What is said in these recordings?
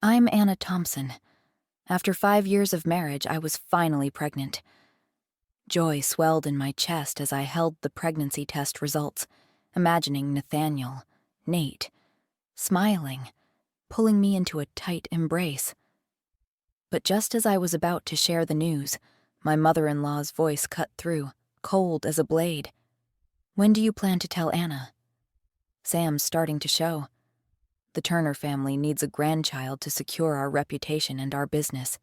I'm Anna Thompson. After 5 years of marriage, I was finally pregnant. Joy swelled in my chest as I held the pregnancy test results, imagining Nathaniel, Nate, smiling, pulling me into a tight embrace. But just as I was about to share the news, my mother-in-law's voice cut through, cold as a blade. "When do you plan to tell Anna?" "Sam's starting to show. The Turner family needs a grandchild to secure our reputation and our business."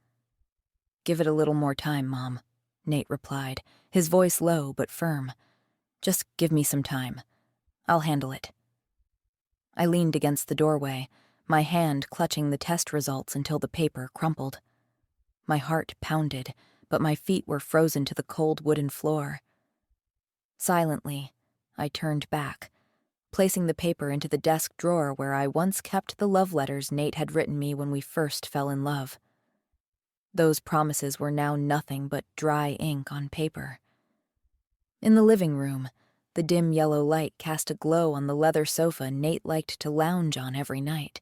"Give it a little more time, Mom," Nate replied, his voice low but firm. "Just give me some time. I'll handle it." I leaned against the doorway, my hand clutching the test results until the paper crumpled. My heart pounded, but my feet were frozen to the cold wooden floor. Silently, I turned back, placing the paper into the desk drawer where I once kept the love letters Nate had written me when we first fell in love. Those promises were now nothing but dry ink on paper. In the living room, the dim yellow light cast a glow on the leather sofa Nate liked to lounge on every night.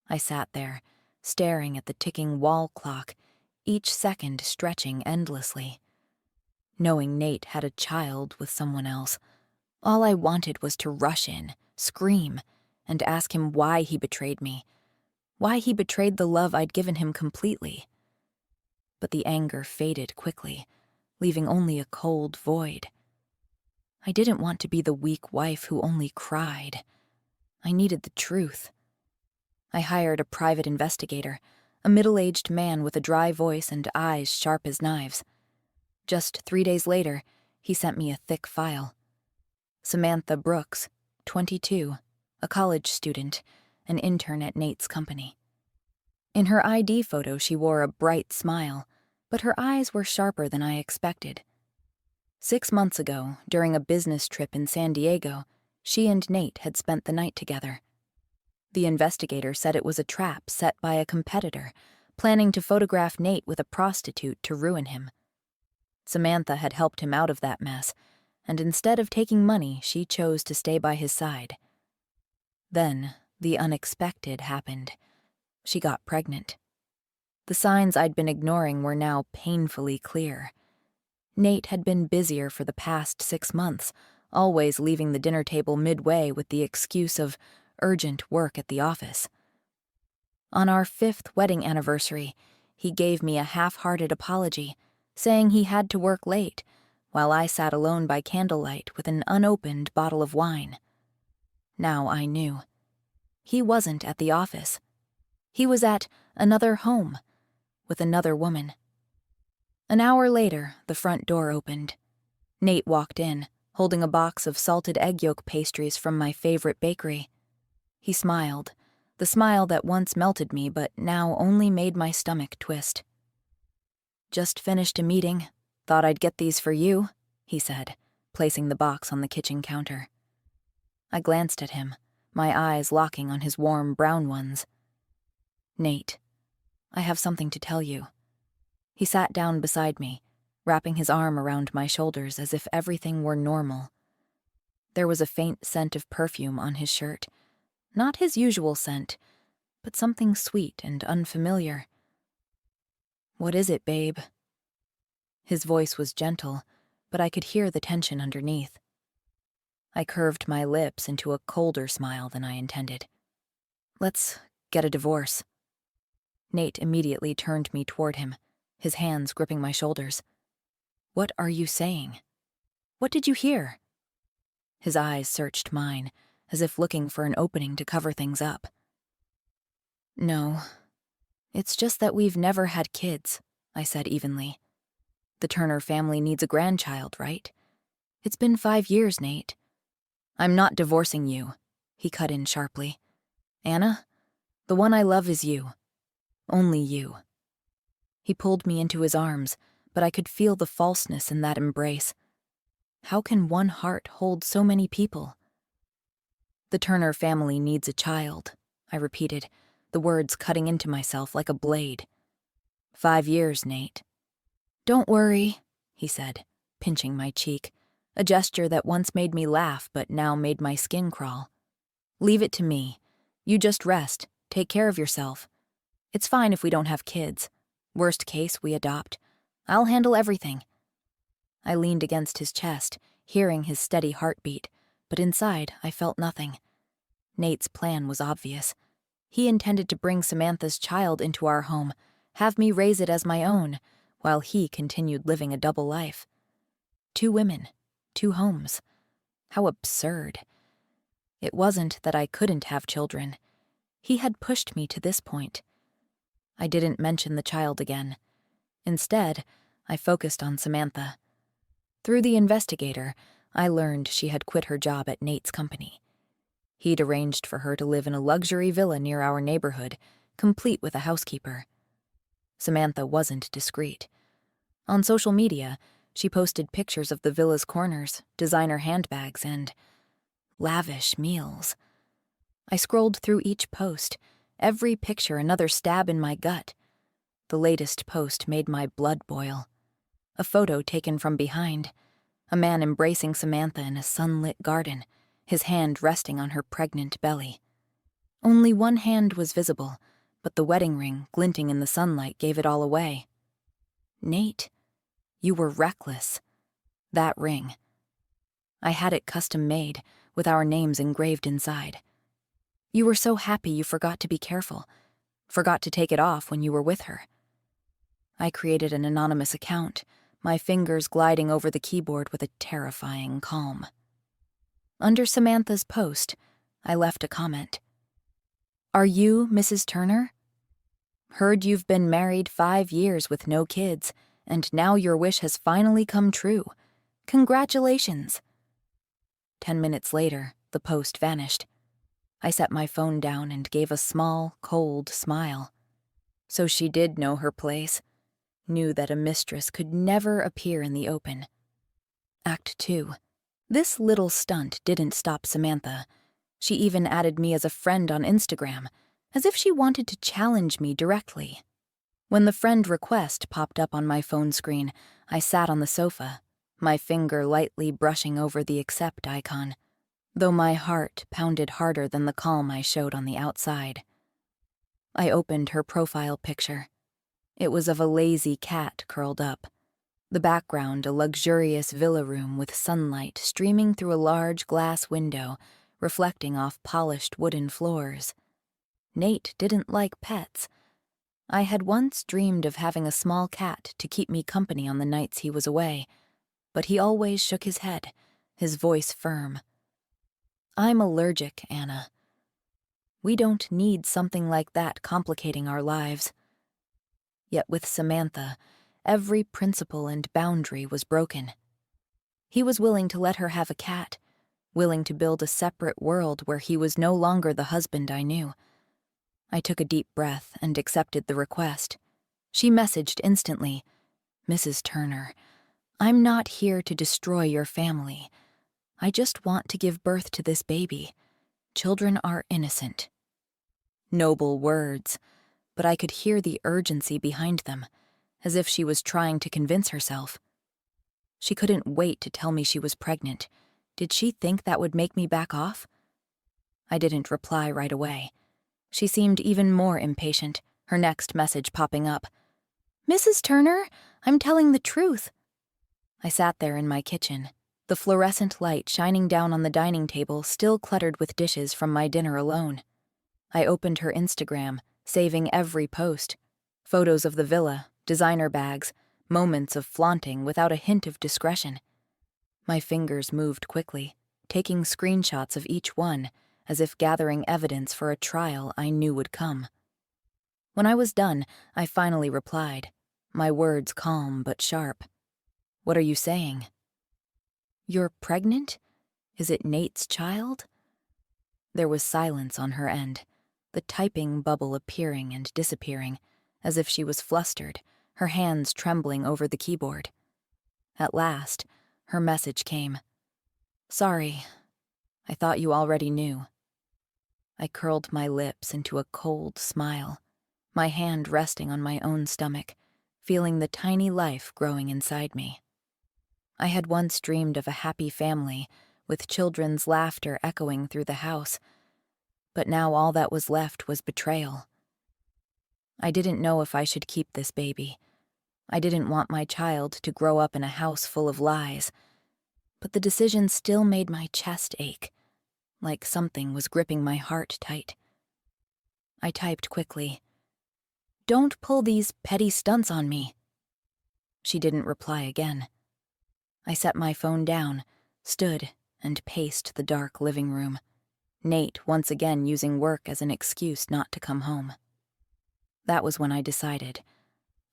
I sat there, staring at the ticking wall clock, each second stretching endlessly. Knowing Nate had a child with someone else, all I wanted was to rush in, scream, and ask him why he betrayed me, why he betrayed the love I'd given him completely. But the anger faded quickly, leaving only a cold void. I didn't want to be the weak wife who only cried. I needed the truth. I hired a private investigator, a middle-aged man with a dry voice and eyes sharp as knives. Just 3 days later, he sent me a thick file. Samantha Brooks, 22, a college student, an intern at Nate's company. In her ID photo, she wore a bright smile, but her eyes were sharper than I expected. 6 months ago, during a business trip in San Diego, she and Nate had spent the night together. The investigator said it was a trap set by a competitor, planning to photograph Nate with a prostitute to ruin him. Samantha had helped him out of that mess, and instead of taking money, she chose to stay by his side. Then, the unexpected happened. She got pregnant. The signs I'd been ignoring were now painfully clear. Nate had been busier for the past 6 months, always leaving the dinner table midway with the excuse of urgent work at the office. On our 5th wedding anniversary, he gave me a half-hearted apology, saying he had to work late, while I sat alone by candlelight with an unopened bottle of wine. Now I knew. He wasn't at the office. He was at another home, with another woman. An hour later, the front door opened. Nate walked in, holding a box of salted egg yolk pastries from my favorite bakery. He smiled, the smile that once melted me but now only made my stomach twist. "Just finished a meeting. Thought I'd get these for you," he said, placing the box on the kitchen counter. I glanced at him, my eyes locking on his warm brown ones. "Nate, I have something to tell you." He sat down beside me, wrapping his arm around my shoulders as if everything were normal. There was a faint scent of perfume on his shirt. Not his usual scent, but something sweet and unfamiliar. "What is it, babe?" His voice was gentle, but I could hear the tension underneath. I curved my lips into a colder smile than I intended. "Let's get a divorce." Nate immediately turned me toward him, his hands gripping my shoulders. "What are you saying? What did you hear?" His eyes searched mine, as if looking for an opening to cover things up. "No, it's just that we've never had kids," I said evenly. "The Turner family needs a grandchild, right? It's been 5 years, Nate." "I'm not divorcing you," he cut in sharply. "Anna, the one I love is you. Only you." He pulled me into his arms, but I could feel the falseness in that embrace. How can one heart hold so many people? "The Turner family needs a child," I repeated, the words cutting into myself like a blade. 5 years, Nate." "Don't worry," he said, pinching my cheek, a gesture that once made me laugh but now made my skin crawl. "Leave it to me. You just rest, take care of yourself. It's fine if we don't have kids. Worst case, we adopt. I'll handle everything. I leaned against his chest, hearing his steady heartbeat, but inside I felt nothing. Nate's plan was obvious. He intended to bring Samantha's child into our home, have me raise it as my own, while he continued living a double life. 2 women, 2 homes. How absurd. It wasn't that I couldn't have children. He had pushed me to this point. I didn't mention the child again. Instead, I focused on Samantha. Through the investigator, I learned she had quit her job at Nate's company. He'd arranged for her to live in a luxury villa near our neighborhood, complete with a housekeeper. Samantha wasn't discreet. On social media, she posted pictures of the villa's corners, designer handbags, and lavish meals. I scrolled through each post, every picture another stab in my gut. The latest post made my blood boil. A photo taken from behind. A man embracing Samantha in a sunlit garden, his hand resting on her pregnant belly. Only one hand was visible, but the wedding ring glinting in the sunlight gave it all away. Nate, you were reckless. That ring. I had it custom made, with our names engraved inside. You were so happy you forgot to be careful, forgot to take it off when you were with her. I created an anonymous account, my fingers gliding over the keyboard with a terrifying calm. Under Samantha's post, I left a comment. Are you Mrs. Turner? Heard you've been married 5 years with no kids, and now your wish has finally come true. Congratulations. 10 minutes later, the post vanished. I set my phone down and gave a small, cold smile. So she did know her place, knew that a mistress could never appear in the open. Act 2. This little stunt didn't stop Samantha. She even added me as a friend on Instagram, as if she wanted to challenge me directly. When the friend request popped up on my phone screen, I sat on the sofa, my finger lightly brushing over the accept icon, though my heart pounded harder than the calm I showed on the outside. I opened her profile picture. It was of a lazy cat curled up. The background a luxurious villa room with sunlight streaming through a large glass window, reflecting off polished wooden floors. Nate didn't like pets. I had once dreamed of having a small cat to keep me company on the nights he was away, but he always shook his head, his voice firm. I'm allergic, Anna. We don't need something like that complicating our lives. Yet with Samantha, every principle and boundary was broken. He was willing to let her have a cat, willing to build a separate world where he was no longer the husband I knew. I took a deep breath and accepted the request. She messaged instantly, Mrs. Turner, I'm not here to destroy your family. I just want to give birth to this baby. Children are innocent. Noble words, but I could hear the urgency behind them, as if she was trying to convince herself. She couldn't wait to tell me she was pregnant. Did she think that would make me back off? I didn't reply right away. She seemed even more impatient, her next message popping up. Mrs. Turner, I'm telling the truth. I sat there in my kitchen, the fluorescent light shining down on the dining table still cluttered with dishes from my dinner alone. I opened her Instagram, saving every post. Photos of the villa, designer bags, moments of flaunting without a hint of discretion. My fingers moved quickly, taking screenshots of each one, as if gathering evidence for a trial I knew would come. When I was done, I finally replied, my words calm but sharp. What are you saying? You're pregnant? Is it Nate's child? There was silence on her end, the typing bubble appearing and disappearing, as if she was flustered, her hands trembling over the keyboard. At last, her message came. Sorry, I thought you already knew. I curled my lips into a cold smile, my hand resting on my own stomach, feeling the tiny life growing inside me. I had once dreamed of a happy family, with children's laughter echoing through the house, but now all that was left was betrayal. I didn't know if I should keep this baby. I didn't want my child to grow up in a house full of lies. But the decision still made my chest ache, like something was gripping my heart tight. I typed quickly, "Don't pull these petty stunts on me." She didn't reply again. I set my phone down, stood, and paced the dark living room, Nate once again using work as an excuse not to come home. That was when I decided.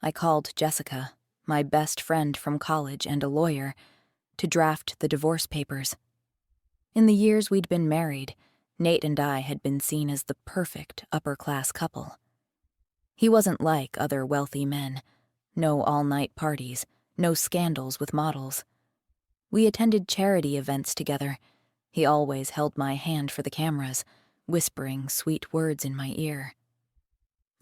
I called Jessica, my best friend from college and a lawyer, to draft the divorce papers. In the years we'd been married, Nate and I had been seen as the perfect upper-class couple. He wasn't like other wealthy men. No all-night parties, no scandals with models. We attended charity events together. He always held my hand for the cameras, whispering sweet words in my ear.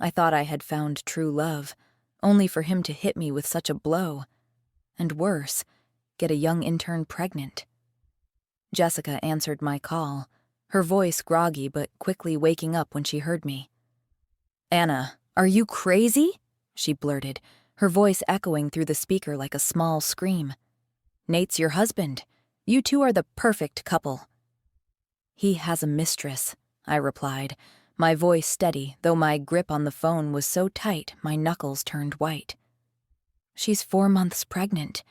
I thought I had found true love, only for him to hit me with such a blow. And worse, get a young intern pregnant. Jessica answered my call, her voice groggy but quickly waking up when she heard me. "Anna, are you crazy?" she blurted, her voice echoing through the speaker like a small scream. "Nate's your husband. You two are the perfect couple." "He has a mistress," I replied, my voice steady, though my grip on the phone was so tight my knuckles turned white. "She's 4 months pregnant."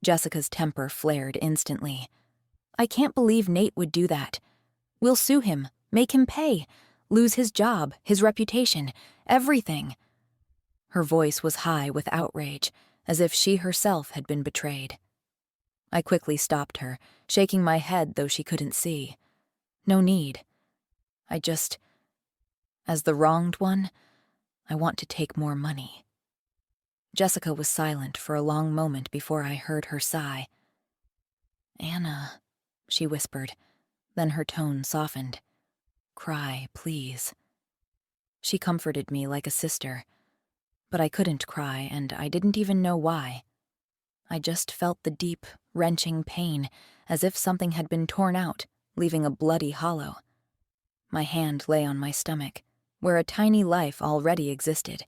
Jessica's temper flared instantly. "I can't believe Nate would do that. We'll sue him, make him pay, lose his job, his reputation, everything." Her voice was high with outrage, as if she herself had been betrayed. I quickly stopped her, shaking my head though she couldn't see. No need. As the wronged one, I want to take more money. Jessica was silent for a long moment before I heard her sigh. "Anna," she whispered, then her tone softened. "Cry, please." She comforted me like a sister, but I couldn't cry, and I didn't even know why. I just felt the deep, wrenching pain, as if something had been torn out, leaving a bloody hollow. My hand lay on my stomach, where a tiny life already existed.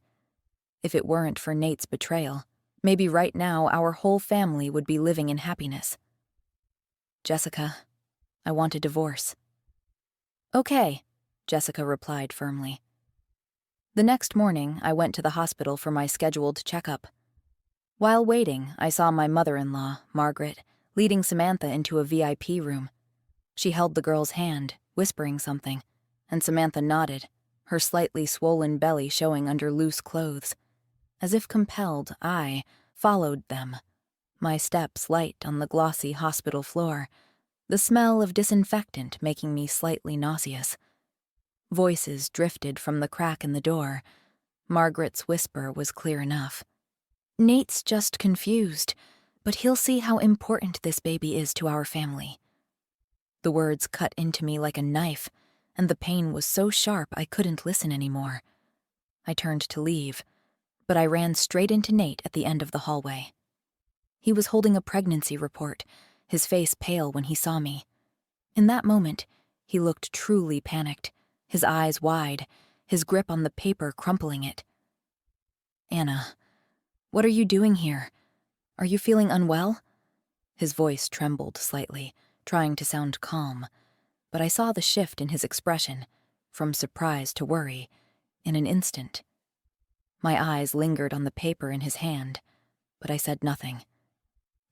If it weren't for Nate's betrayal, maybe right now our whole family would be living in happiness. "Jessica, I want a divorce." "Okay," Jessica replied firmly. The next morning, I went to the hospital for my scheduled checkup. While waiting, I saw my mother-in-law, Margaret, leading Samantha into a VIP room. She held the girl's hand, whispering something, and Samantha nodded, her slightly swollen belly showing under loose clothes. As if compelled, I followed them, my steps light on the glossy hospital floor, the smell of disinfectant making me slightly nauseous. Voices drifted from the crack in the door. Margaret's whisper was clear enough. "Nate's just confused, but he'll see how important this baby is to our family." The words cut into me like a knife, and the pain was so sharp I couldn't listen anymore. I turned to leave, but I ran straight into Nate at the end of the hallway. He was holding a pregnancy report, his face pale when he saw me. In that moment, he looked truly panicked, his eyes wide, his grip on the paper crumpling it. "Anna, what are you doing here? Are you feeling unwell?" His voice trembled slightly, trying to sound calm, but I saw the shift in his expression, from surprise to worry, in an instant. My eyes lingered on the paper in his hand, but I said nothing.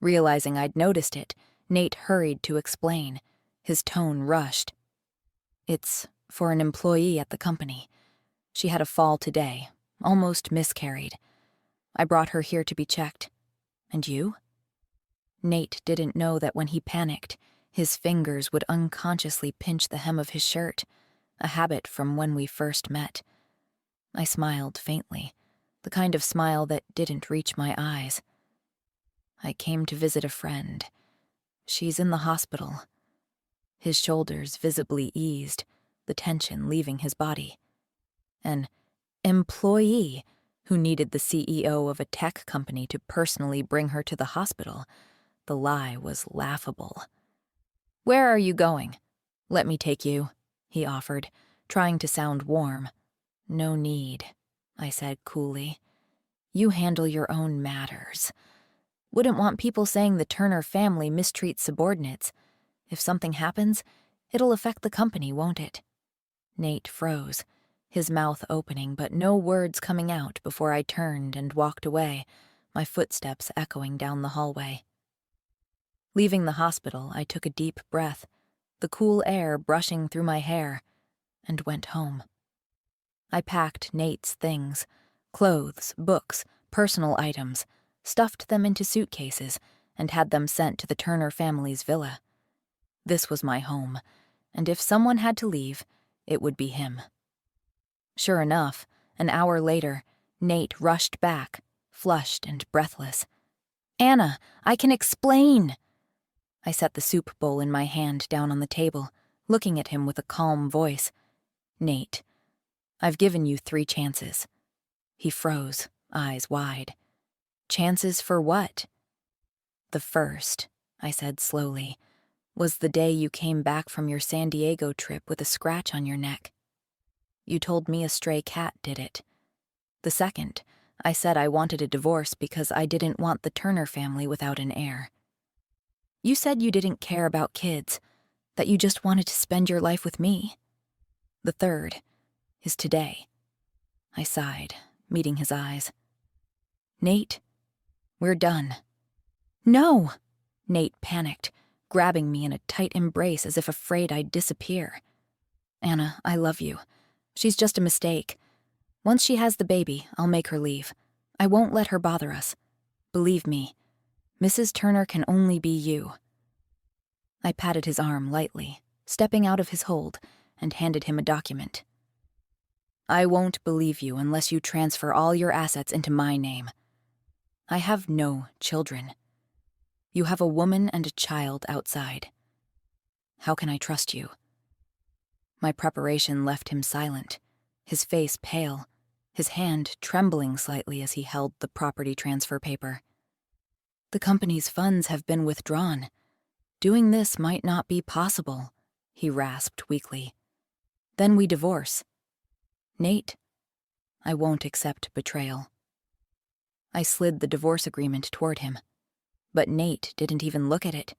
Realizing I'd noticed it, Nate hurried to explain, his tone rushed. "It's for an employee at the company. She had a fall today, almost miscarried. I brought her here to be checked. And you?" Nate didn't know that when he panicked, his fingers would unconsciously pinch the hem of his shirt, a habit from when we first met. I smiled faintly, the kind of smile that didn't reach my eyes. "I came to visit a friend. She's in the hospital." His shoulders visibly eased, the tension leaving his body. An employee who needed the CEO of a tech company to personally bring her to the hospital. The lie was laughable. "Where are you going?" "Let me take you," he offered, trying to sound warm. "No need." I said coolly. You handle your own matters. Wouldn't want people saying the Turner family mistreats subordinates. If something happens, it'll affect the company, won't it? Nate froze, his mouth opening but no words coming out before I turned and walked away, my footsteps echoing down the hallway. Leaving the hospital, I took a deep breath, the cool air brushing through my hair, and went home. I packed Nate's things, clothes, books, personal items, stuffed them into suitcases, and had them sent to the Turner family's villa. This was my home, and if someone had to leave, it would be him. Sure enough, an hour later, Nate rushed back, flushed and breathless. Anna, I can explain! I set the soup bowl in my hand down on the table, looking at him with a calm voice. Nate, I've given you 3 chances. He froze, eyes wide. Chances for what? The first, I said slowly, was the day you came back from your San Diego trip with a scratch on your neck. You told me a stray cat did it. The second, I said I wanted a divorce because I didn't want the Turner family without an heir. You said you didn't care about kids, that you just wanted to spend your life with me. The third is today. I sighed, meeting his eyes. Nate, we're done. No! Nate panicked, grabbing me in a tight embrace as if afraid I'd disappear. Anna, I love you. She's just a mistake. Once she has the baby, I'll make her leave. I won't let her bother us. Believe me, Mrs. Turner can only be you. I patted his arm lightly, stepping out of his hold, and handed him a document. I won't believe you unless you transfer all your assets into my name. I have no children. You have a woman and a child outside. How can I trust you? My preparation left him silent, his face pale, his hand trembling slightly as he held the property transfer paper. The company's funds have been withdrawn. Doing this might not be possible, he rasped weakly. Then we divorce. Nate, I won't accept betrayal. I slid the divorce agreement toward him. But Nate didn't even look at it.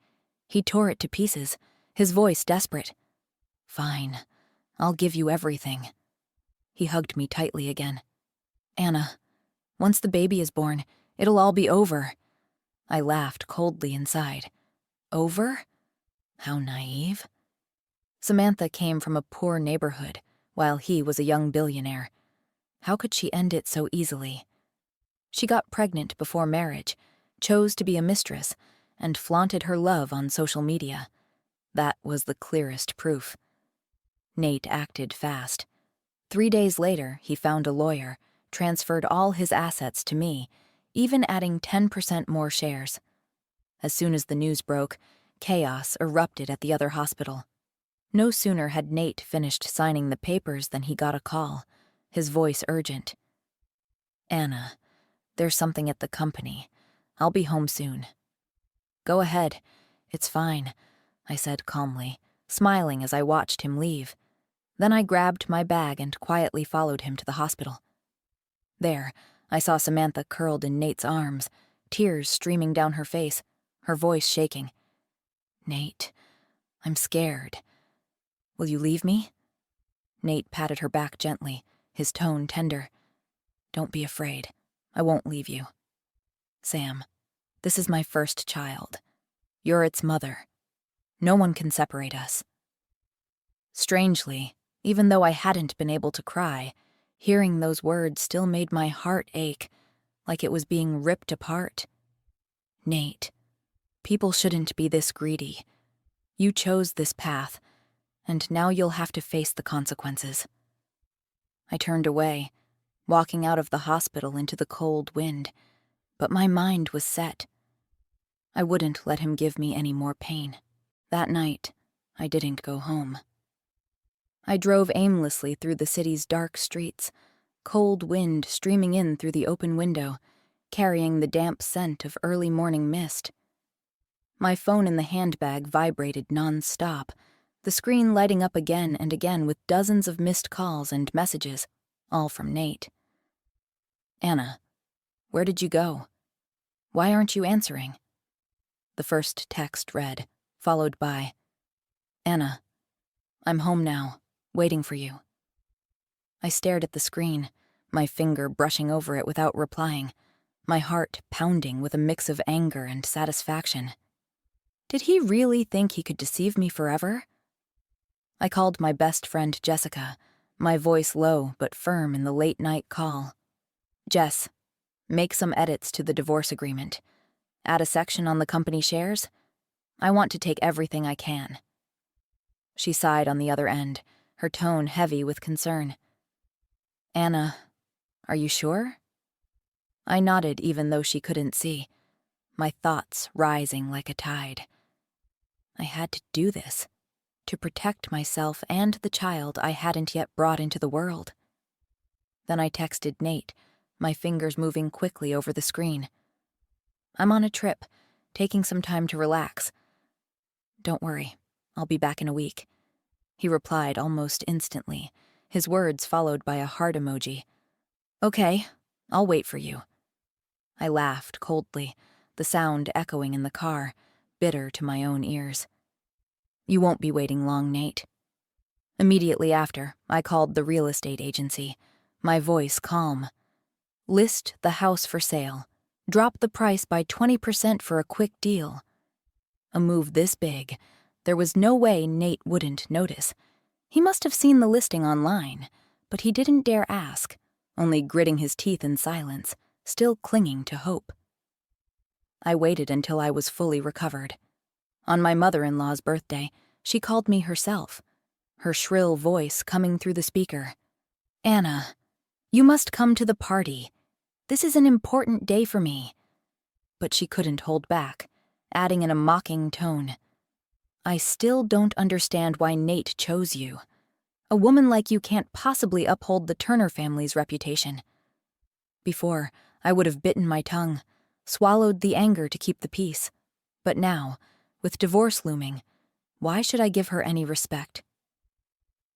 He tore it to pieces, his voice desperate. Fine, I'll give you everything. He hugged me tightly again. Anna, once the baby is born, it'll all be over. I laughed coldly inside. Over? How naive. Samantha came from a poor neighborhood, while he was a young billionaire. How could she end it so easily? She got pregnant before marriage, chose to be a mistress, and flaunted her love on social media. That was the clearest proof. Nate acted fast. 3 days later, he found a lawyer, transferred all his assets to me, even adding 10% more shares. As soon as the news broke, chaos erupted at the other hospital. No sooner had Nate finished signing the papers than he got a call, his voice urgent. Anna, there's something at the company. I'll be home soon. Go ahead. It's fine, I said calmly, smiling as I watched him leave. Then I grabbed my bag and quietly followed him to the hospital. There, I saw Samantha curled in Nate's arms, tears streaming down her face, her voice shaking. Nate, I'm scared. Will you leave me? Nate patted her back gently, his tone tender. Don't be afraid. I won't leave you. Sam, this is my first child. You're its mother. No one can separate us. Strangely, even though I hadn't been able to cry, hearing those words still made my heart ache, like it was being ripped apart. Nate, people shouldn't be this greedy. You chose this path, and now you'll have to face the consequences. I turned away, walking out of the hospital into the cold wind, but my mind was set. I wouldn't let him give me any more pain. That night, I didn't go home. I drove aimlessly through the city's dark streets, cold wind streaming in through the open window, carrying the damp scent of early morning mist. My phone in the handbag vibrated non-stop, the screen lighting up again and again with dozens of missed calls and messages, all from Nate. Anna, where did you go? Why aren't you answering? The first text read, followed by, Anna, I'm home now, waiting for you. I stared at the screen, my finger brushing over it without replying, my heart pounding with a mix of anger and satisfaction. Did he really think he could deceive me forever? I called my best friend Jessica, my voice low but firm in the late-night call. Jess, make some edits to the divorce agreement. Add a section on the company shares. I want to take everything I can. She sighed on the other end, her tone heavy with concern. Anna, are you sure? I nodded even though she couldn't see, my thoughts rising like a tide. I had to do this, to protect myself and the child I hadn't yet brought into the world. Then I texted Nate, my fingers moving quickly over the screen. I'm on a trip, taking some time to relax. Don't worry, I'll be back in a week. He replied almost instantly, his words followed by a heart emoji. Okay, I'll wait for you. I laughed coldly, the sound echoing in the car, bitter to my own ears. You won't be waiting long, Nate. Immediately after, I called the real estate agency, my voice calm. List the house for sale. Drop the price by 20% for a quick deal. A move this big, there was no way Nate wouldn't notice. He must have seen the listing online, but he didn't dare ask, only gritting his teeth in silence, still clinging to hope. I waited until I was fully recovered. On my mother-in-law's birthday, she called me herself, her shrill voice coming through the speaker. Anna, you must come to the party. This is an important day for me. But she couldn't hold back, adding in a mocking tone. I still don't understand why Nate chose you. A woman like you can't possibly uphold the Turner family's reputation. Before, I would have bitten my tongue, swallowed the anger to keep the peace. But now, with divorce looming, why should I give her any respect?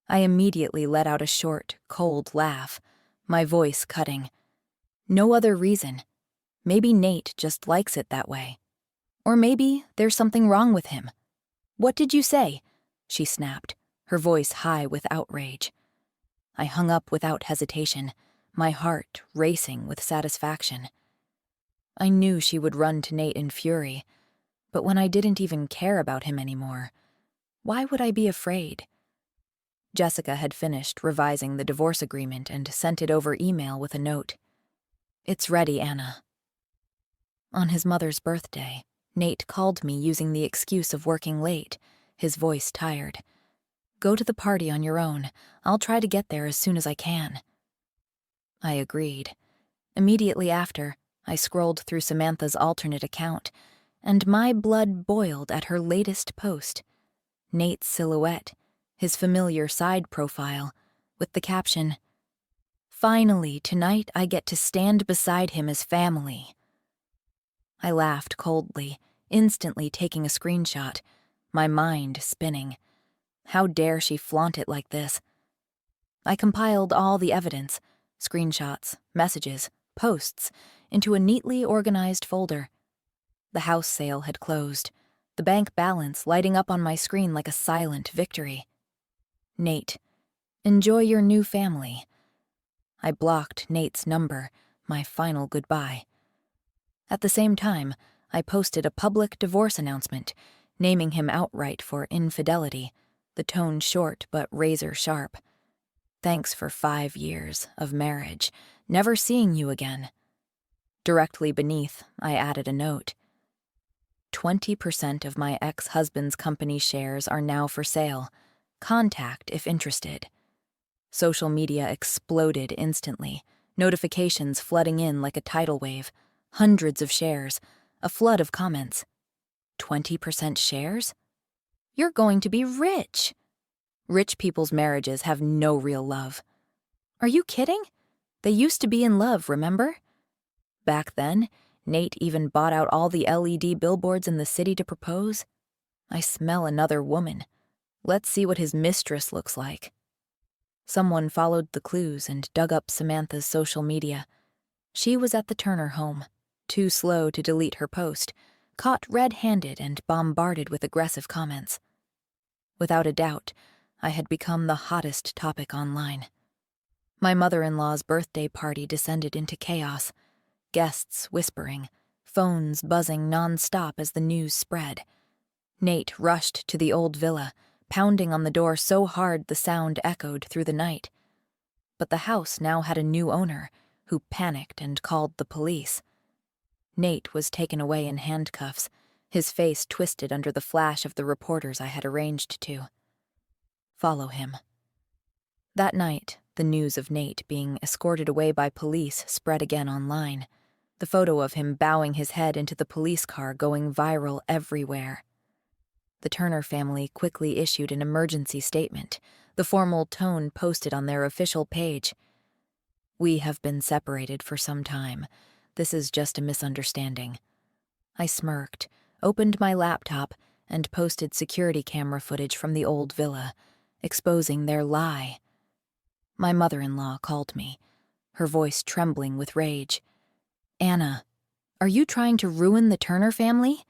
I immediately let out a short, cold laugh, my voice cutting. No other reason. Maybe Nate just likes it that way. Or maybe there's something wrong with him. What did you say? She snapped, her voice high with outrage. I hung up without hesitation, my heart racing with satisfaction. I knew she would run to Nate in fury, but when I didn't even care about him anymore, why would I be afraid? Jessica had finished revising the divorce agreement and sent it over email with a note. It's ready, Anna. On his mother's birthday, Nate called me using the excuse of working late, his voice tired. Go to the party on your own. I'll try to get there as soon as I can. I agreed. Immediately after, I scrolled through Samantha's alternate account, and my blood boiled at her latest post. Nate's silhouette, his familiar side profile, with the caption, Finally, tonight I get to stand beside him as family. I laughed coldly, instantly taking a screenshot, my mind spinning. How dare she flaunt it like this? I compiled all the evidence, screenshots, messages, posts, into a neatly organized folder. The house sale had closed, the bank balance lighting up on my screen like a silent victory. Nate, enjoy your new family. I blocked Nate's number, my final goodbye. At the same time, I posted a public divorce announcement, naming him outright for infidelity, the tone short but razor sharp. Thanks for 5 years of marriage, never seeing you again. Directly beneath, I added a note. 20% of my ex-husband's company shares are now for sale. Contact if interested. Social media exploded instantly, notifications flooding in like a tidal wave, hundreds of shares, a flood of comments. 20% shares? You're going to be rich. Rich people's marriages have no real love. Are you kidding? They used to be in love, remember? Back then, Nate even bought out all the LED billboards in the city to propose. I smell another woman. Let's see what his mistress looks like. Someone followed the clues and dug up Samantha's social media. She was at the Turner home, too slow to delete her post, caught red-handed and bombarded with aggressive comments. Without a doubt, I had become the hottest topic online. My mother-in-law's birthday party descended into chaos, guests whispering, phones buzzing non-stop as the news spread. Nate rushed to the old villa, pounding on the door so hard the sound echoed through the night. But the house now had a new owner, who panicked and called the police. Nate was taken away in handcuffs, his face twisted under the flash of the reporters I had arranged to. Follow him. That night, the news of Nate being escorted away by police spread again online, the photo of him bowing his head into the police car going viral everywhere. The Turner family quickly issued an emergency statement, the formal tone posted on their official page. "We have been separated for some time. This is just a misunderstanding." I smirked, opened my laptop, and posted security camera footage from the old villa, exposing their lie. My mother-in-law called me, her voice trembling with rage. "Anna, are you trying to ruin the Turner family?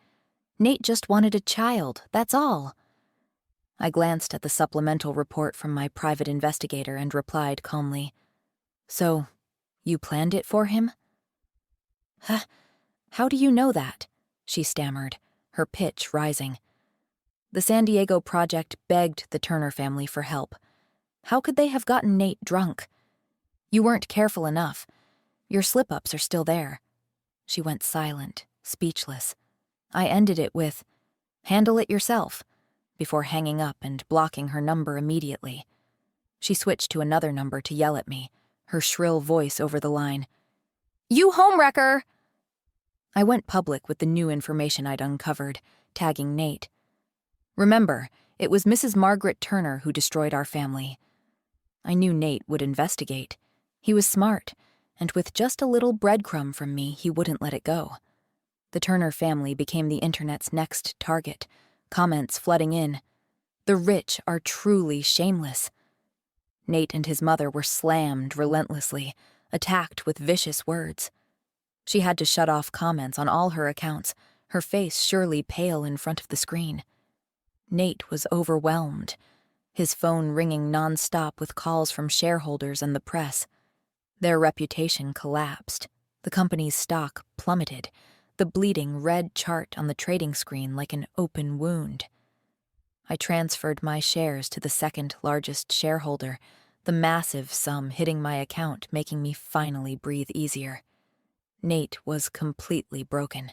Nate just wanted a child, that's all." I glanced at the supplemental report from my private investigator and replied calmly, "So, you planned it for him?" "Huh? How do you know that?" she stammered, her pitch rising. "The San Diego Project begged the Turner family for help. How could they have gotten Nate drunk? You weren't careful enough. Your slip-ups are still there." She went silent, speechless. I ended it with, "Handle it yourself," before hanging up and blocking her number immediately. She switched to another number to yell at me, her shrill voice over the line. "You homewrecker!" I went public with the new information I'd uncovered, tagging Nate. "Remember, it was Mrs. Margaret Turner who destroyed our family." I knew Nate would investigate. He was smart, and with just a little breadcrumb from me, he wouldn't let it go. The Turner family became the internet's next target, comments flooding in. "The rich are truly shameless." Nate and his mother were slammed relentlessly, attacked with vicious words. She had to shut off comments on all her accounts, her face surely pale in front of the screen. Nate was overwhelmed, his phone ringing non-stop with calls from shareholders and the press. Their reputation collapsed. The company's stock plummeted, the bleeding red chart on the trading screen like an open wound. I transferred my shares to the second largest shareholder, the massive sum hitting my account making me finally breathe easier. Nate was completely broken.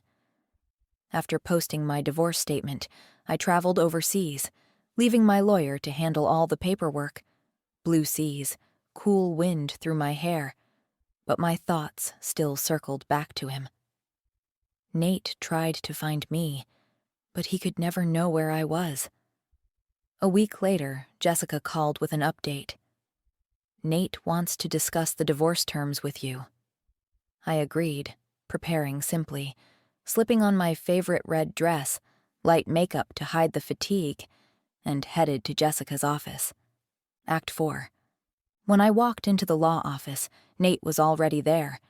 After posting my divorce statement, I traveled overseas, leaving my lawyer to handle all the paperwork. Blue seas, cool wind through my hair, but my thoughts still circled back to him. Nate tried to find me, but he could never know where I was. A week later, Jessica called with an update. "Nate wants to discuss the divorce terms with you." I agreed, preparing simply, slipping on my favorite red dress, light makeup to hide the fatigue, and headed to Jessica's office. Act 4. When I walked into the law office, Nate was already there,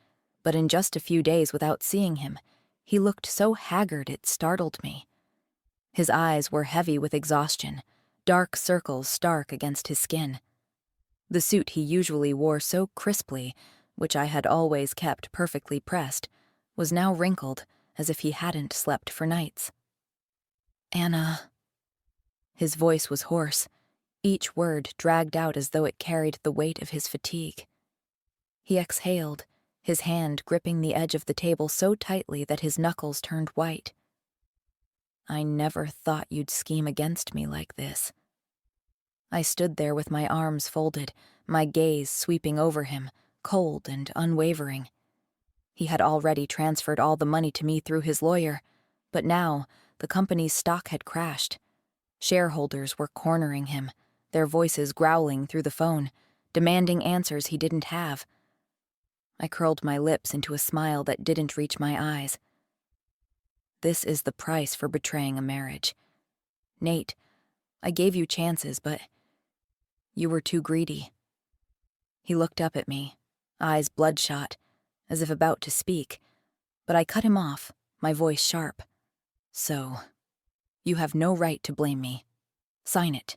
but in just a few days without seeing him, he looked so haggard it startled me. His eyes were heavy with exhaustion, dark circles stark against his skin. The suit he usually wore so crisply, which I had always kept perfectly pressed, was now wrinkled as if he hadn't slept for nights. "Anna." His voice was hoarse, each word dragged out as though it carried the weight of his fatigue. He exhaled, his hand gripping the edge of the table so tightly that his knuckles turned white. "I never thought you'd scheme against me like this." I stood there with my arms folded, my gaze sweeping over him, cold and unwavering. He had already transferred all the money to me through his lawyer, but now the company's stock had crashed. Shareholders were cornering him, their voices growling through the phone, demanding answers he didn't have. I curled my lips into a smile that didn't reach my eyes. "This is the price for betraying a marriage. Nate, I gave you chances, but you were too greedy." He looked up at me, eyes bloodshot, as if about to speak, but I cut him off, my voice sharp. So, you have no right to blame me. Sign it.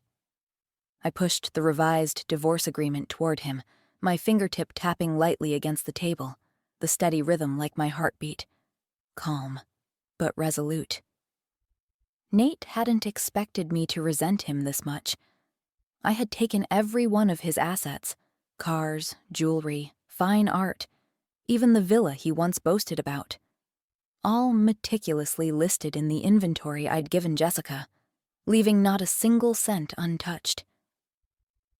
I pushed the revised divorce agreement toward him, my fingertip tapping lightly against the table, the steady rhythm like my heartbeat. Calm, but resolute. Nate hadn't expected me to resent him this much. I had taken every one of his assets, cars, jewelry, fine art, even the villa he once boasted about, all meticulously listed in the inventory I'd given Jessica, leaving not a single cent untouched.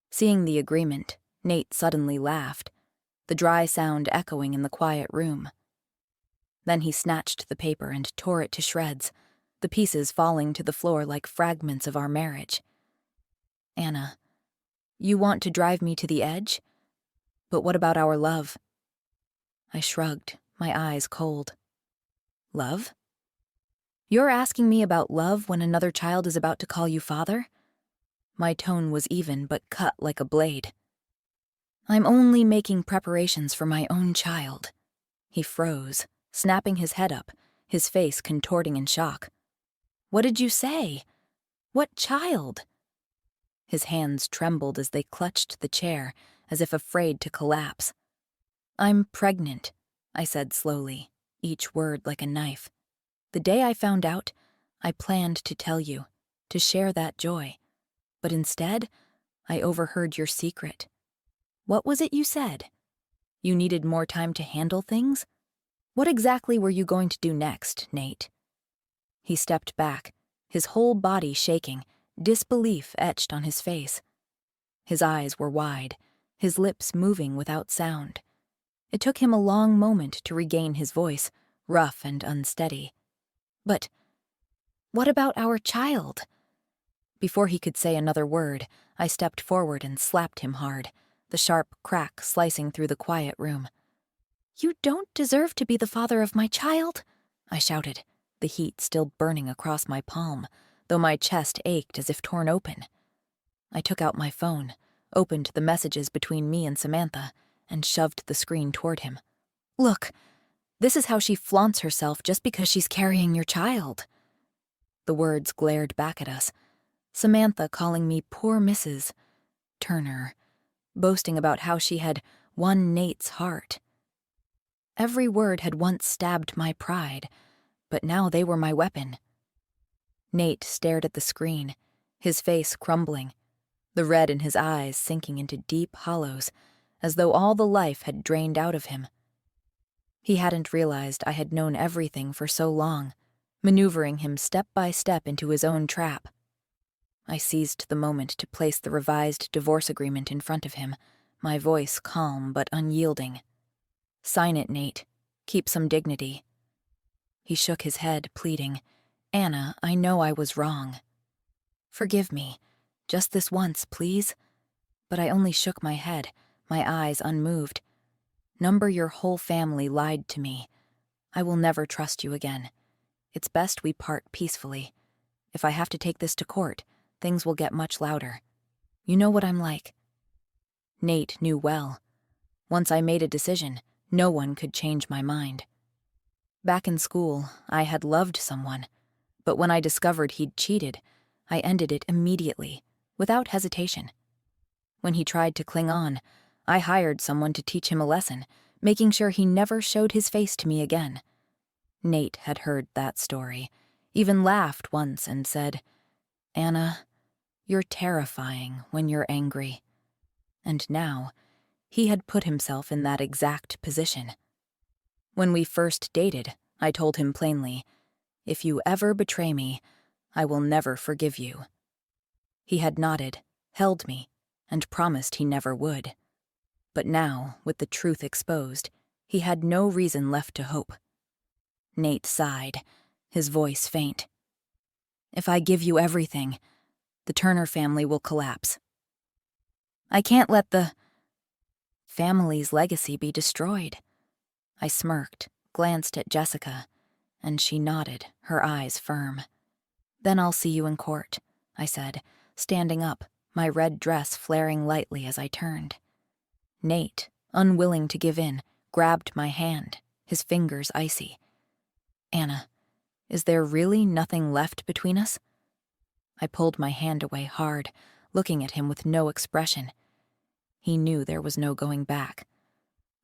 Seeing the agreement, Nate suddenly laughed, the dry sound echoing in the quiet room. Then he snatched the paper and tore it to shreds, the pieces falling to the floor like fragments of our marriage. Anna, you want to drive me to the edge? But what about our love? I shrugged, my eyes cold. Love? You're asking me about love when another child is about to call you father? My tone was even but cut like a blade. I'm only making preparations for my own child. He froze, snapping his head up, his face contorting in shock. What did you say? What child? His hands trembled as they clutched the chair, as if afraid to collapse. I'm pregnant, I said slowly, each word like a knife. The day I found out, I planned to tell you, to share that joy. But instead, I overheard your secret. What was it you said? You needed more time to handle things? What exactly were you going to do next, Nate? He stepped back, his whole body shaking, disbelief etched on his face. His eyes were wide, his lips moving without sound. It took him a long moment to regain his voice, rough and unsteady. But what about our child? Before he could say another word, I stepped forward and slapped him hard, the sharp crack slicing through the quiet room. You don't deserve to be the father of my child, I shouted, the heat still burning across my palm, though my chest ached as if torn open. I took out my phone, opened the messages between me and Samantha, and shoved the screen toward him. Look, this is how she flaunts herself just because she's carrying your child. The words glared back at us, Samantha calling me poor Mrs. Turner, boasting about how she had won Nate's heart. Every word had once stabbed my pride, but now they were my weapon. Nate stared at the screen, his face crumbling, the red in his eyes sinking into deep hollows, as though all the life had drained out of him. He hadn't realized I had known everything for so long, maneuvering him step by step into his own trap. I seized the moment to place the revised divorce agreement in front of him, my voice calm but unyielding. Sign it, Nate. Keep some dignity. He shook his head, pleading, Anna, I know I was wrong. Forgive me. Just this once, please. But I only shook my head, my eyes unmoved. Number your whole family lied to me. I will never trust you again. It's best we part peacefully. If I have to take this to court, things will get much louder. You know what I'm like. Nate knew well. Once I made a decision, no one could change my mind. Back in school, I had loved someone, but when I discovered he'd cheated, I ended it immediately, without hesitation. When he tried to cling on, I hired someone to teach him a lesson, making sure he never showed his face to me again. Nate had heard that story, even laughed once and said, Anna, you're terrifying when you're angry. And now, he had put himself in that exact position. When we first dated, I told him plainly, if you ever betray me, I will never forgive you. He had nodded, held me, and promised he never would. But now, with the truth exposed, he had no reason left to hope. Nate sighed, his voice faint. If I give you everything, the Turner family will collapse. I can't let the family's legacy be destroyed. I smirked, glanced at Jessica, and she nodded, her eyes firm. Then I'll see you in court, I said, standing up, my red dress flaring lightly as I turned. Nate, unwilling to give in, grabbed my hand, his fingers icy. "Anna, is there really nothing left between us?" I pulled my hand away hard, looking at him with no expression. He knew there was no going back.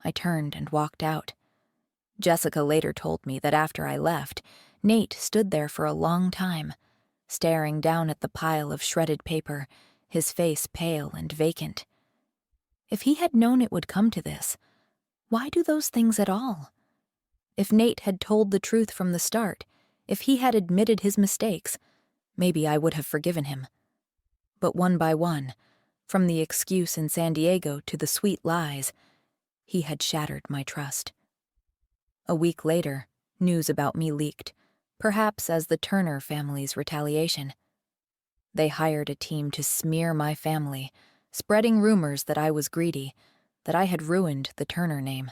I turned and walked out. Jessica later told me that after I left, Nate stood there for a long time, staring down at the pile of shredded paper, his face pale and vacant. If he had known it would come to this, why do those things at all? If Nate had told the truth from the start, if he had admitted his mistakes, maybe I would have forgiven him. But one by one, from the excuse in San Diego to the sweet lies, he had shattered my trust. A week later, news about me leaked, perhaps as the Turner family's retaliation. They hired a team to smear my family, spreading rumors that I was greedy, that I had ruined the Turner name.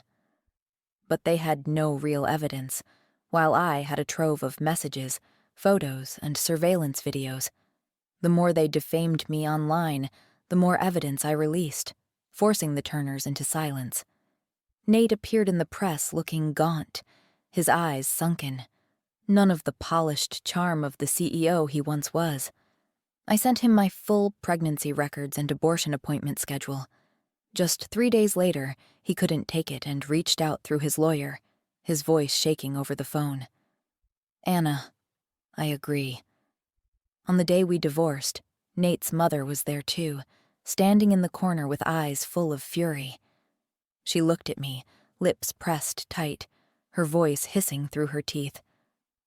But they had no real evidence, while I had a trove of messages, photos, and surveillance videos. The more they defamed me online, the more evidence I released, forcing the Turners into silence. Nate appeared in the press looking gaunt, his eyes sunken. None of the polished charm of the CEO he once was. I sent him my full pregnancy records and abortion appointment schedule. Just 3 days later, he couldn't take it and reached out through his lawyer, his voice shaking over the phone. "Anna, I agree." On the day we divorced, Nate's mother was there too, standing in the corner with eyes full of fury. She looked at me, lips pressed tight, her voice hissing through her teeth.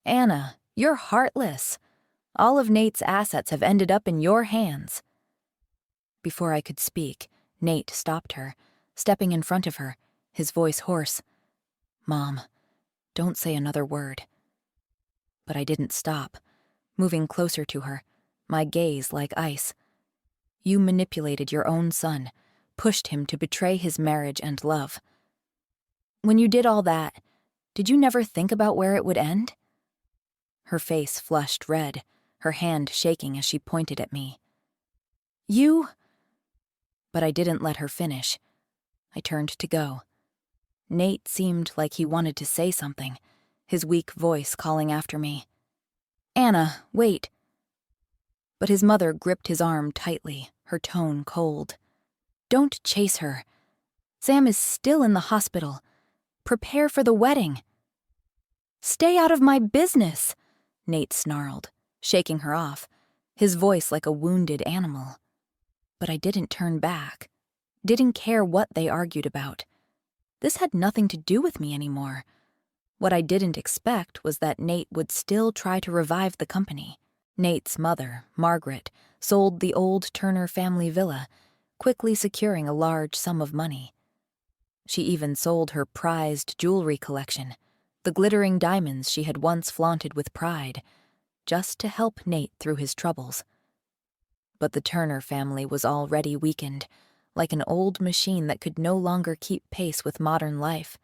"Anna, you're heartless. All of Nate's assets have ended up in your hands." Before I could speak, Nate stopped her, stepping in front of her, his voice hoarse. "Mom, don't say another word." But I didn't stop, moving closer to her, my gaze like ice. "You manipulated your own son, pushed him to betray his marriage and love. When you did all that, did you never think about where it would end?" Her face flushed red, her hand shaking as she pointed at me. "You—" But I didn't let her finish. I turned to go. Nate seemed like he wanted to say something, his weak voice calling after me. "Anna, wait." But his mother gripped his arm tightly, her tone cold. "Don't chase her. Sam is still in the hospital. Prepare for the wedding." "Stay out of my business," Nate snarled, shaking her off, his voice like a wounded animal. But I didn't turn back, didn't care what they argued about. This had nothing to do with me anymore. What I didn't expect was that Nate would still try to revive the company. Nate's mother, Margaret, sold the old Turner family villa, quickly securing a large sum of money. She even sold her prized jewelry collection, the glittering diamonds she had once flaunted with pride, just to help Nate through his troubles. But the Turner family was already weakened, like an old machine that could no longer keep pace with modern life.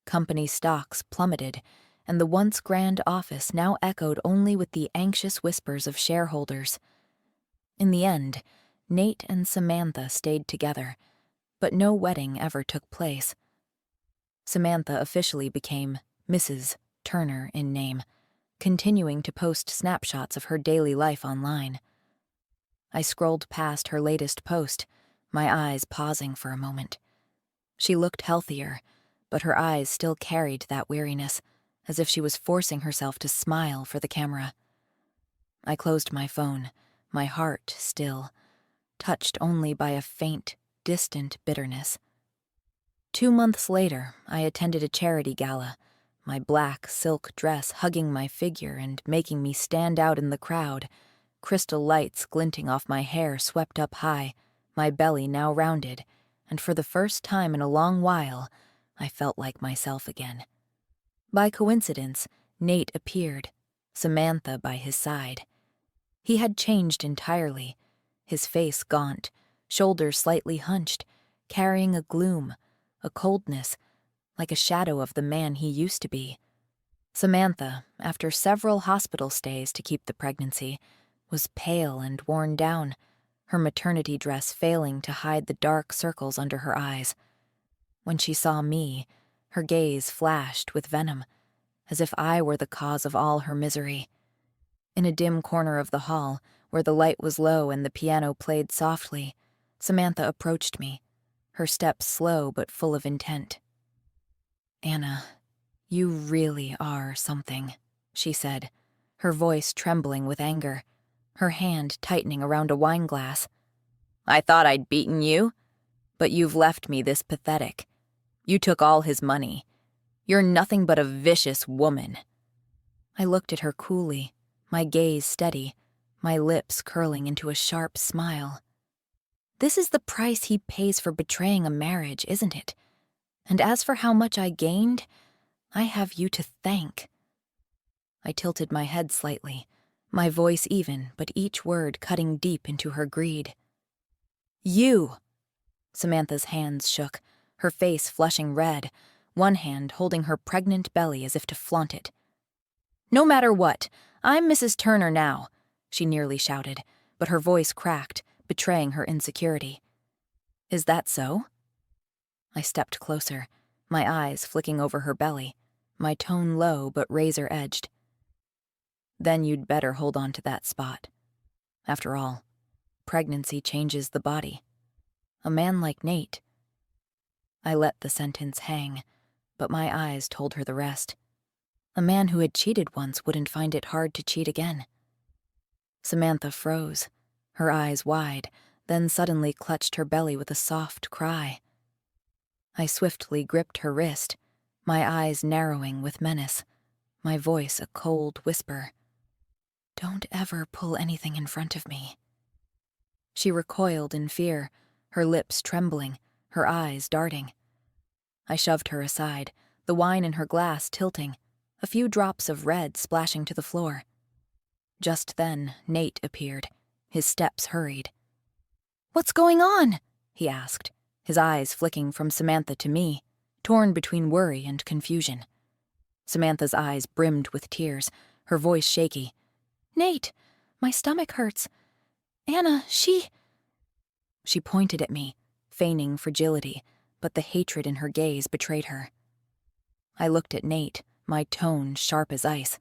Company stocks plummeted, and the once grand office now echoed only with the anxious whispers of shareholders. In the end, Nate and Samantha stayed together, but no wedding ever took place. Samantha officially became Mrs. Turner in name, continuing to post snapshots of her daily life online. I scrolled past her latest post, my eyes pausing for a moment. She looked healthier, but her eyes still carried that weariness, as if she was forcing herself to smile for the camera. I closed my phone, my heart still, touched only by a faint, distant bitterness. 2 months later, I attended a charity gala, my black silk dress hugging my figure and making me stand out in the crowd, crystal lights glinting off my hair swept up high, my belly now rounded, and for the first time in a long while, I felt like myself again. By coincidence, Nate appeared, Samantha by his side. He had changed entirely, his face gaunt, shoulders slightly hunched, carrying a gloom, a coldness, like a shadow of the man he used to be. Samantha, after several hospital stays to keep the pregnancy, was pale and worn down, her maternity dress failing to hide the dark circles under her eyes. When she saw me, Her gaze flashed with venom, as if I were the cause of all her misery. In a dim corner of the hall, where the light was low and the piano played softly, Samantha approached me, her steps slow but full of intent. "Anna, you really are something," she said, her voice trembling with anger, her hand tightening around a wineglass. "I thought I'd beaten you, but you've left me this pathetic. You took all his money. You're nothing but a vicious woman." I looked at her coolly, my gaze steady, my lips curling into a sharp smile. "This is the price he pays for betraying a marriage, isn't it? And as for how much I gained, I have you to thank." I tilted my head slightly, my voice even, but each word cutting deep into her greed. "You!" Samantha's hands shook, her face flushing red, one hand holding her pregnant belly as if to flaunt it. "No matter what, I'm Mrs. Turner now," she nearly shouted, but her voice cracked, betraying her insecurity. "Is that so?" I stepped closer, my eyes flicking over her belly, my tone low but razor-edged. "Then you'd better hold on to that spot. After all, pregnancy changes the body. A man like Nate—" I let the sentence hang, but my eyes told her the rest. A man who had cheated once wouldn't find it hard to cheat again. Samantha froze, her eyes wide, then suddenly clutched her belly with a soft cry. I swiftly gripped her wrist, my eyes narrowing with menace, my voice a cold whisper. "Don't ever pull anything in front of me." She recoiled in fear, her lips trembling, her eyes darting. I shoved her aside, the wine in her glass tilting, a few drops of red splashing to the floor. Just then, Nate appeared, his steps hurried. "What's going on?" he asked, his eyes flicking from Samantha to me, torn between worry and confusion. Samantha's eyes brimmed with tears, her voice shaky. "Nate, my stomach hurts. Anna, she—" She pointed at me, feigning fragility, but the hatred in her gaze betrayed her. I looked at Nate, my tone sharp as ice.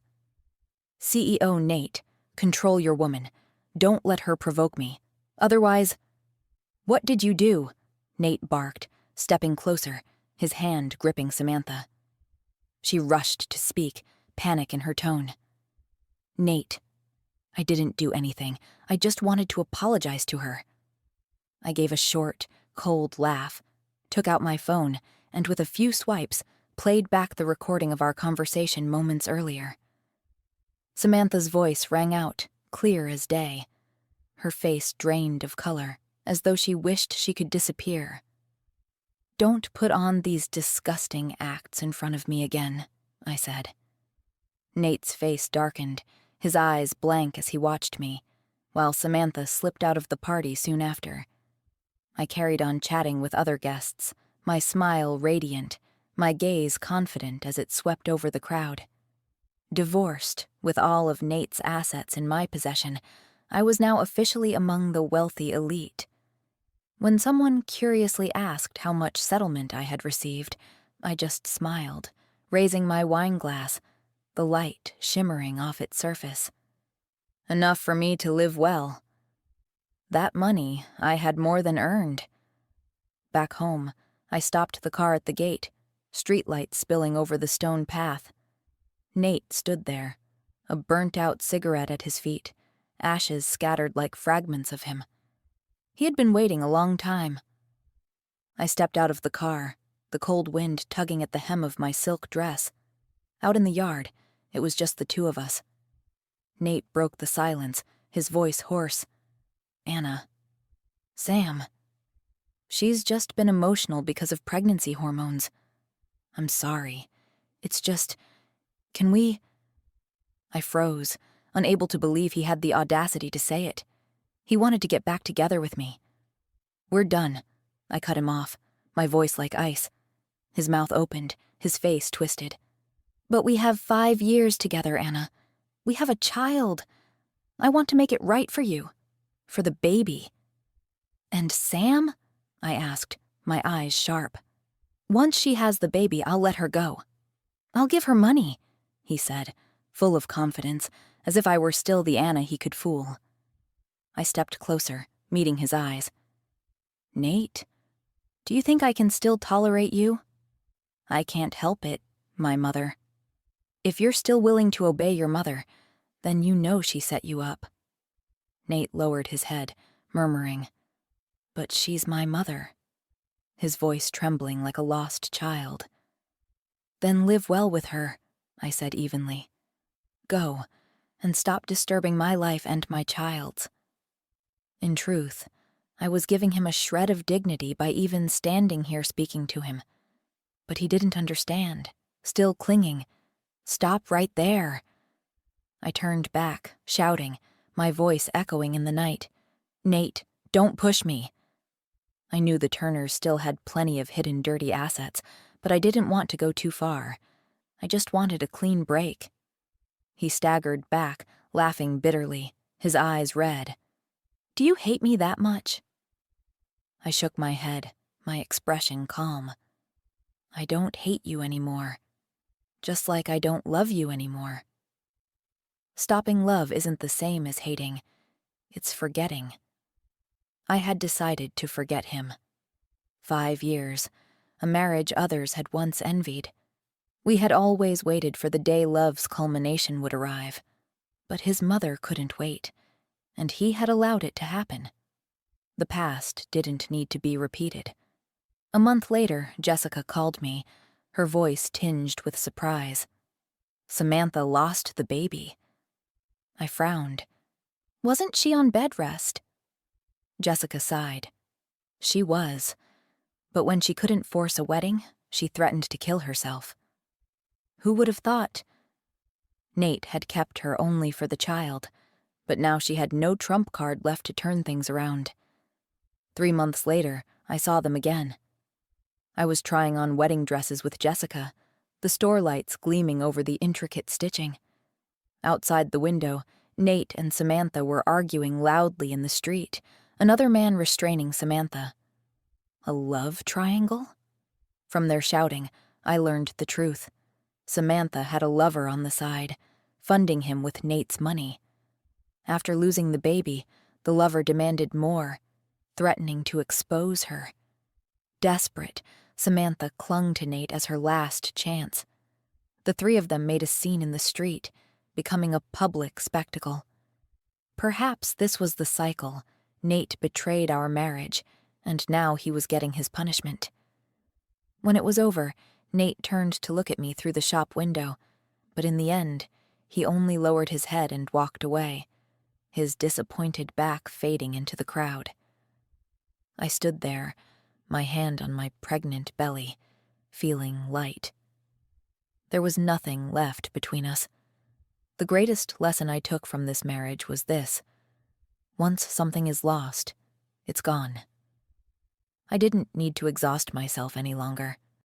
"CEO Nate, control your woman. Don't let her provoke me. Otherwise—" "What did you do?" Nate barked, stepping closer, his hand gripping Samantha. She rushed to speak, panic in her tone. "Nate, I didn't do anything. I just wanted to apologize to her." I gave a short, cold laugh, took out my phone, and with a few swipes, played back the recording of our conversation moments earlier. Samantha's voice rang out, clear as day. Her face drained of color, as though she wished she could disappear. "Don't put on these disgusting acts in front of me again," I said. Nate's face darkened, his eyes blank as he watched me, while Samantha slipped out of the party soon after. I carried on chatting with other guests, my smile radiant, my gaze confident as it swept over the crowd. Divorced, with all of Nate's assets in my possession, I was now officially among the wealthy elite. When someone curiously asked how much settlement I had received, I just smiled, raising my wineglass, the light shimmering off its surface. Enough for me to live well. That money I had more than earned. Back home, I stopped the car at the gate, streetlights spilling over the stone path. Nate stood there, a burnt-out cigarette at his feet, ashes scattered like fragments of him. He had been waiting a long time. I stepped out of the car, the cold wind tugging at the hem of my silk dress. Out in the yard, it was just the two of us. Nate broke the silence, his voice hoarse. "Anna. Sam. She's just been emotional because of pregnancy hormones. I'm sorry. It's just... Can we—" I froze, unable to believe he had the audacity to say it. He wanted to get back together with me. "We're done," I cut him off, my voice like ice. His mouth opened, his face twisted. "But we have 5 years together, Anna. We have a child. I want to make it right for you. For the baby." "And Sam?" I asked, my eyes sharp. Once she has the baby, I'll let her go. I'll give her money, he said, full of confidence, as if I were still the Anna he could fool. I stepped closer, meeting his eyes. Nate, do you think I can still tolerate you? I can't help it, my mother. If you're still willing to obey your mother, then you know she set you up. Nate lowered his head, murmuring, "But she's my mother," his voice trembling like a lost child. "Then live well with her," I said evenly. "Go, and stop disturbing my life and my child's." In truth, I was giving him a shred of dignity by even standing here speaking to him. But he didn't understand, still clinging. "Stop right there." I turned back, shouting, my voice echoing in the night. "Nate, don't push me." I knew the Turners still had plenty of hidden dirty assets, but I didn't want to go too far. I just wanted a clean break. He staggered back, laughing bitterly, his eyes red. "Do you hate me that much?" I shook my head, my expression calm. "I don't hate you anymore. Just like I don't love you anymore." Stopping love isn't the same as hating. It's forgetting. I had decided to forget him. 5 years, a marriage others had once envied. We had always waited for the day love's culmination would arrive. But his mother couldn't wait, and he had allowed it to happen. The past didn't need to be repeated. A month later, Jessica called me, her voice tinged with surprise. Samantha lost the baby. I frowned. "Wasn't she on bed rest?" Jessica sighed. "She was. But when she couldn't force a wedding, she threatened to kill herself. Who would have thought? Nate had kept her only for the child, but now she had no trump card left to turn things around. 3 months later, I saw them again. I was trying on wedding dresses with Jessica, the store lights gleaming over the intricate stitching. Outside the window, Nate and Samantha were arguing loudly in the street, another man restraining Samantha. A love triangle? From their shouting, I learned the truth. Samantha had a lover on the side, funding him with Nate's money. After losing the baby, the lover demanded more, threatening to expose her. Desperate, Samantha clung to Nate as her last chance. The 3 of them made a scene in the street, becoming a public spectacle. Perhaps this was the cycle. Nate betrayed our marriage, and now he was getting his punishment. When it was over, Nate turned to look at me through the shop window, but in the end, he only lowered his head and walked away, his disappointed back fading into the crowd. I stood there, my hand on my pregnant belly, feeling light. There was nothing left between us. The greatest lesson I took from this marriage was this: once something is lost, it's gone. I didn't need to exhaust myself any longer.